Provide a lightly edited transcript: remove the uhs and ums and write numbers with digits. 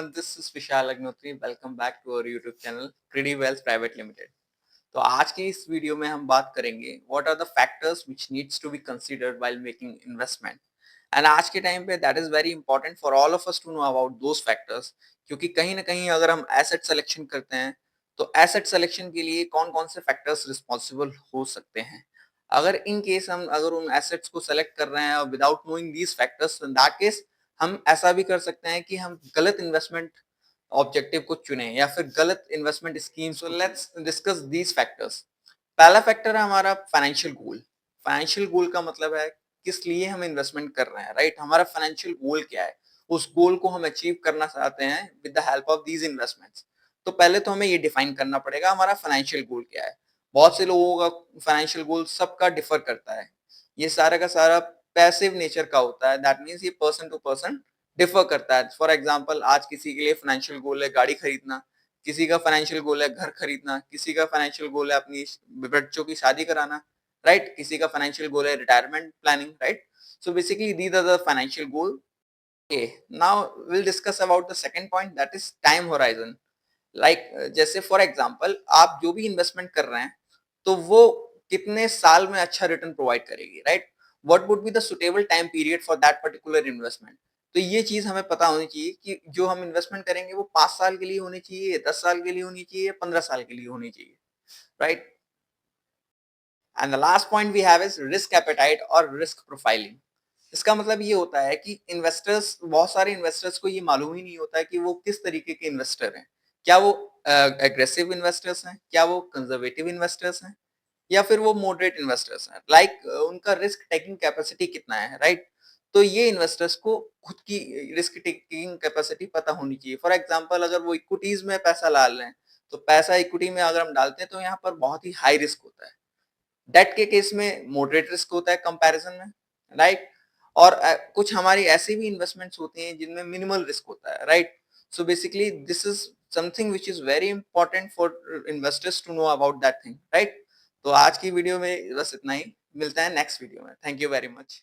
everyone, this is Vishal Agnihotri. Welcome back to our YouTube channel Pretty Wealth Private Limited. तो आज की इस video में हम बात करेंगे what are the factors which needs to be considered while making investment. And आज के टाइम पे that is very important for all of us to know about those factors, क्योंकि कहीं ना कहीं अगर हम एसेट सिलेक्शन करते हैं तो एसेट सिलेक्शन के लिए कौन कौन से फैक्टर्स रिस्पॉन्सिबल हो सकते हैं. अगर इन केस हम अगर उन एसेट्स को सेलेक्ट कर रहे हैं without knowing these factors, in that case हम ऐसा भी कर सकते हैं कि हम गलत इन्वेस्टमेंट ऑब्जेक्टिव को चुने या फिर गलत investment scheme. So let's discuss these factors. पहला फैक्टर है हमारा फाइनेंशियल गोल. फाइनेंशियल गोल का मतलब है किस लिए हम इन्वेस्टमेंट कर रहे हैं, राइट? हमारा फाइनेंशियल गोल क्या है, उस गोल को हम अचीव करना चाहते हैं with the help of these investments. तो पहले तो हमें ये डिफाइन करना पड़ेगा हमारा फाइनेंशियल गोल क्या है. बहुत से लोगों का फाइनेंशियल गोल सबका डिफर करता है. ये सारा का सारा पैसिव नेचर का होता है. दैट मीन्स ये पर्सन टू पर्सन डिफर करता है. फॉर एग्जाम्पल, आज किसी के लिए फाइनेंशियल गोल है गाड़ी खरीदना, किसी का फाइनेंशियल गोल है घर खरीदना, किसी का फाइनेंशियल गोल है अपनी बच्चों की शादी कराना, राइट? किसी का फाइनेंशियल गोल है retirement planning, right? So basically these are the financial goal. Okay, now we'll discuss about the second point, that is time horizon. Like जैसे फॉर एग्जांपल आप जो भी इन्वेस्टमेंट कर रहे हैं तो वो कितने साल में अच्छा रिटर्न प्रोवाइड करेगी, right? What would be the suitable time period for that particular investment. तो ये चीज हमें पता होनी चाहिए कि जो हम इन्वेस्टमेंट करेंगे वो 5 साल के लिए होनी चाहिए, 10 साल के लिए होनी चाहिए, 15 साल के लिए होनी चाहिए, right? And the last point we have is risk appetite और रिस्क प्रोफाइलिंग. इसका मतलब ये होता है कि इन्वेस्टर्स, बहुत सारे इन्वेस्टर्स को ये मालूम ही नहीं होता है कि वो किस तरीके के इन्वेस्टर हैं. क्या वो एग्रेसिव इन्वेस्टर्स हैं, क्या वो कंजर्वेटिव इन्वेस्टर्स हैं, या फिर वो मॉडरेट इन्वेस्टर्स हैं. लाइक उनका रिस्क टेकिंग कैपेसिटी कितना है, राइट? तो ये इन्वेस्टर्स को खुद की रिस्क टेकिंग कैपेसिटी पता होनी चाहिए. फॉर एग्जांपल, अगर वो इक्विटीज में पैसा डाल रहे हैं तो पैसा इक्विटी में अगर हम डालते हैं तो यहाँ पर बहुत ही हाई रिस्क होता है. डेट के केस में मॉडरेट रिस्क होता है कंपैरिजन में, राइट? और कुछ हमारी ऐसी भी इन्वेस्टमेंट्स होती हैं जिनमें मिनिमल रिस्क होता है, right? So basically this is something which is very important for investors to know about that thing, right? तो आज की वीडियो में बस इतना ही. मिलता है नेक्स्ट वीडियो में. Thank you very much.